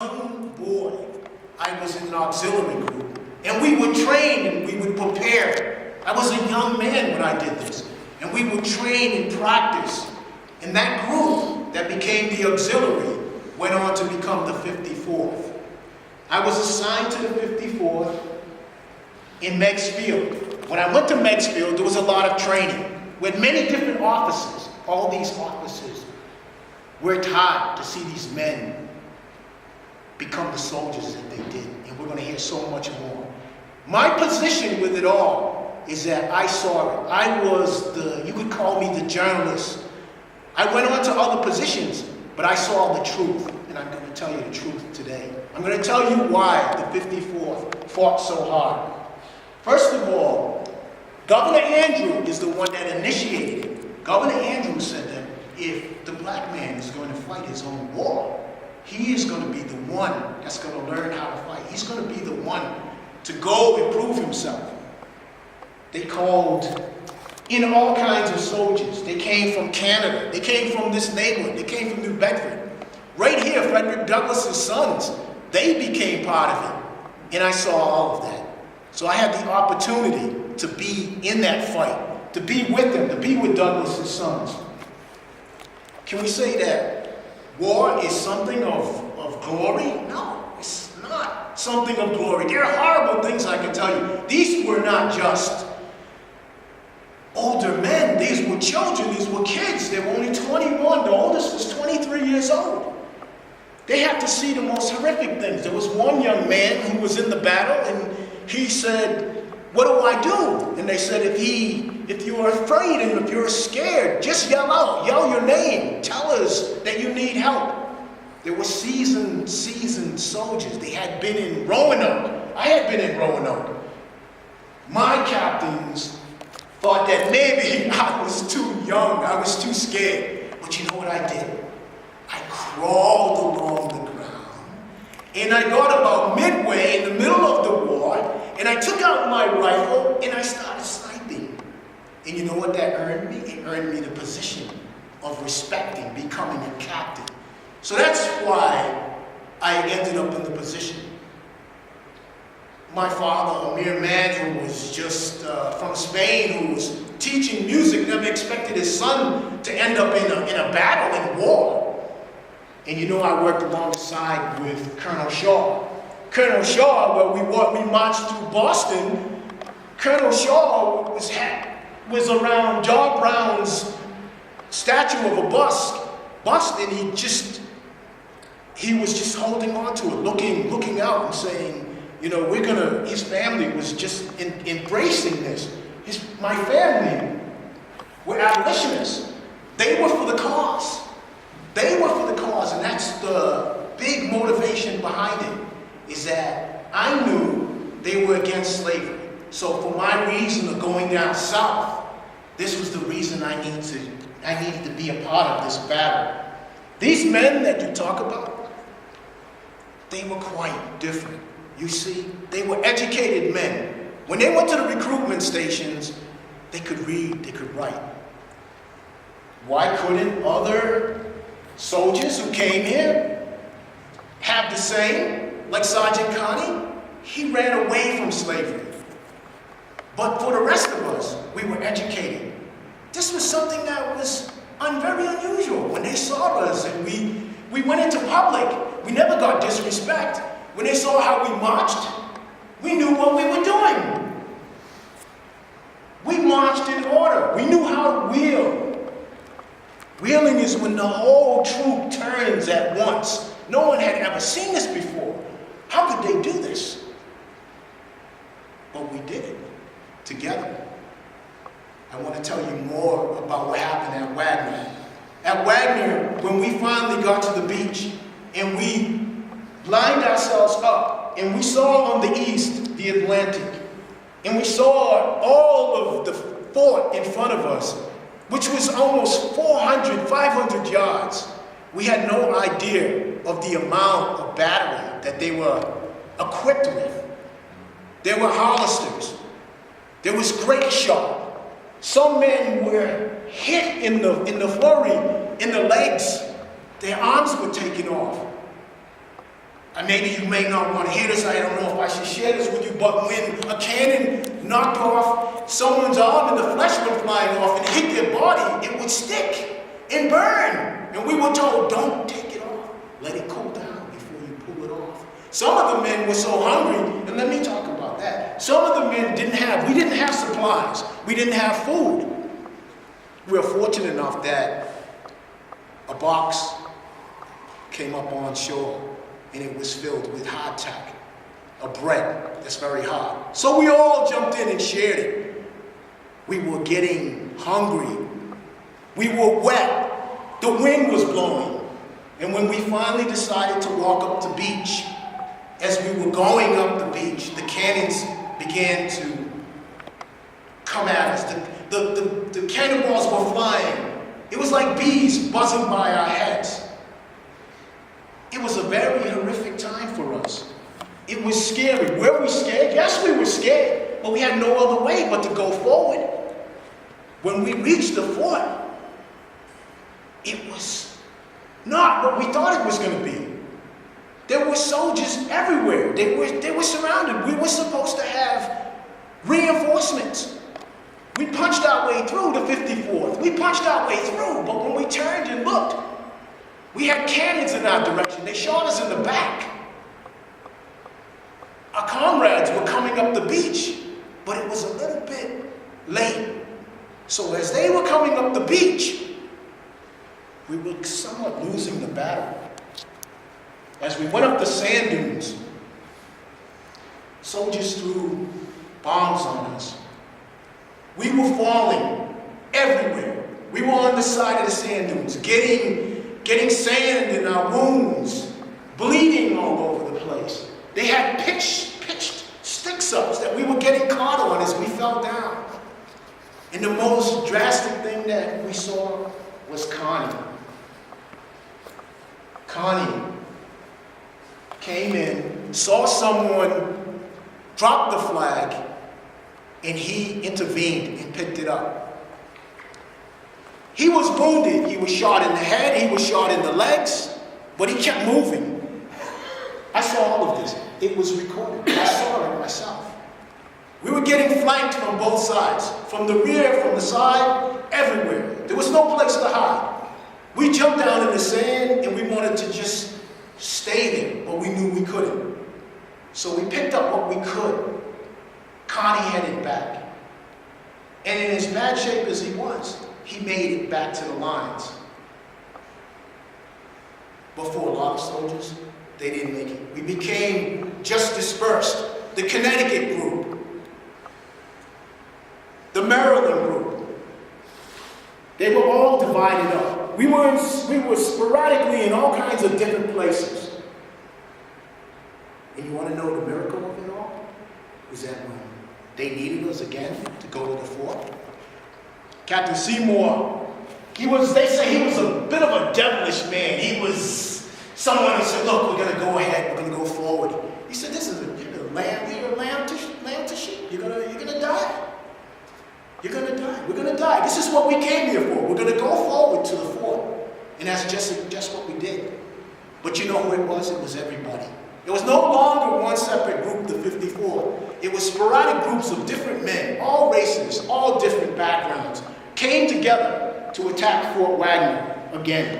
young boy, I was in an auxiliary group, and we would train and we would prepare. I was a young man when I did this, and we would train and practice. And that group that became the auxiliary went on to become the 54th. I was assigned to the 54th in Meigs Field. When I went to Meigs Field, there was a lot of training with many different officers. All these officers worked hard to see these men become the soldiers that they did. And we're going to hear so much more. My position with it all is that I saw it. I was you could call me the journalist. I went on to other positions, but I saw the truth. And I'm going to tell you the truth today. I'm going to tell you why the 54th fought so hard. First of all, Governor Andrew is the one that initiated it. Governor Andrew said that if the black man is going to fight his own war, he is going to be the one that's going to learn how to fight. He's going to be the one to go and prove himself. They called in all kinds of soldiers. They came from Canada. They came from this neighborhood. They came from New Bedford. Right here, Frederick Douglass's sons, they became part of it. And I saw all of that. So I had the opportunity to be in that fight, to be with them, to be with Douglass's sons. Can we say that war is something of glory? No, it's not something of glory. There are horrible things I can tell you. These were not just older men. These were children. These were kids. They were only 21. The oldest was 23 years old. They had to see the most horrific things. There was one young man who was in the battle, and he said, "What do I do?" And they said, if you're afraid and if you're scared, just yell out, yell your name, tell us that you need help. There were seasoned soldiers. They had been in Roanoke. I had been in Roanoke. My captains thought that maybe I was too young, I was too scared. But you know what I did? I crawled along the ground, and I got about midway in the middle of the war, and I took out my rifle, and I started sniping. And you know what that earned me? It earned me the position of respecting, becoming a captain. So that's why I ended up in the position. My father, a mere man who was just from Spain, who was teaching music, never expected his son to end up in a battle, in war. And you know, I worked alongside with Colonel Shaw. Colonel Shaw, when we marched through Boston, Colonel Shaw was around John Brown's statue of a bust, and he was just holding on to it, looking out and saying, you know, his family was just embracing this. My family were abolitionists. They were for the cause. They were for the cause, and that's the big motivation behind it, is that I knew they were against slavery. So for my reason of going down south, this was the reason I needed to be a part of this battle. These men that you talk about, they were quite different. You see, they were educated men. When they went to the recruitment stations, they could read, they could write. Why couldn't other soldiers who came here have the same? Like Sergeant Connie, he ran away from slavery. But for the rest of us, we were educated. This was something that was very unusual. When they saw us and we went into public, we never got disrespect. When they saw how we marched, we knew what we were doing. We marched in order. We knew how to wheel. Wheeling is when the whole troop turns at once. No one had ever seen this before. How could they do this? But we did it together. I want to tell you more about what happened at Wagner. At Wagner, when we finally got to the beach and we lined ourselves up and we saw on the east the Atlantic, and we saw all of the fort in front of us, which was almost 400, 500 yards. We had no idea of the amount of battery that they were equipped with. There were Hollisters. There was great shot. Some men were hit in the flurry, in the legs. Their arms were taken off. Maybe you may not want to hear this. I don't know if I should share this with you, but when a cannon knocked off someone's arm and the flesh went flying off and hit their body, it would stick and burn. And we were told, don't take it off. Let it cool down before you pull it off. Some of the men were so hungry, and let me talk about that. Some of the men we didn't have supplies. We didn't have food. We were fortunate enough that a box came up on shore, and it was filled with hardtack, a bread that's very hard. So we all jumped in and shared it. We were getting hungry. We were wet. The wind was blowing. And when we finally decided to walk up the beach, as we were going up the beach, the cannons began to come at us. The cannonballs were flying. It was like bees buzzing by our heads. It was a very horrific time for us. It was scary. Were we scared? Yes, we were scared, but we had no other way but to go forward. When we reached the fort, it was not what we thought it was going to be. There were soldiers everywhere. They were surrounded. We were supposed to have reinforcements. We punched our way through the 54th. We punched our way through, but when we turned and looked, we had cannons in our direction. They shot us in the back. Our comrades were coming up the beach, but it was a little bit late. So as they were coming up the beach, we were somewhat losing the battle. As we went up the sand dunes, soldiers threw bombs on us. We were falling everywhere. We were on the side of the sand dunes, getting sand in our wounds, bleeding all over the place. They had pitched sticks-ups that we were getting caught on as we fell down. And the most drastic thing that we saw was Connie. Connie came in, saw someone drop the flag, and he intervened and picked it up. He was wounded. He was shot in the head. He was shot in the legs, but he kept moving. I saw all of this. It was recorded. I saw it myself. We were getting flanked from both sides, from the rear, from the side, everywhere. There was no place to hide. We jumped down in the sand and we wanted to just stay there, but we knew we couldn't. So we picked up what we could. Connie headed back. And in as bad shape as he was, he made it back to the lines. But for a lot of soldiers, they didn't make it. We became just dispersed. The Connecticut group, the Maryland group, they were all divided up. We were sporadically in all kinds of different places. And you want to know the miracle of it all? Was that when they needed us again to go to the fort? Captain Seymour, they say he was a bit of a devilish man. He was someone who said, look, we're going to go ahead, we're going to go forward. He said, you're a lamb to sheep. You're gonna die. You're going to die. We're going to die. This is what we came here for. We're going to go forward to the fort. And that's just what we did. But you know who it was? It was everybody. It was no longer one separate group, the 54. It was sporadic groups of different men, all races, all different backgrounds, came together to attack Fort Wagner again.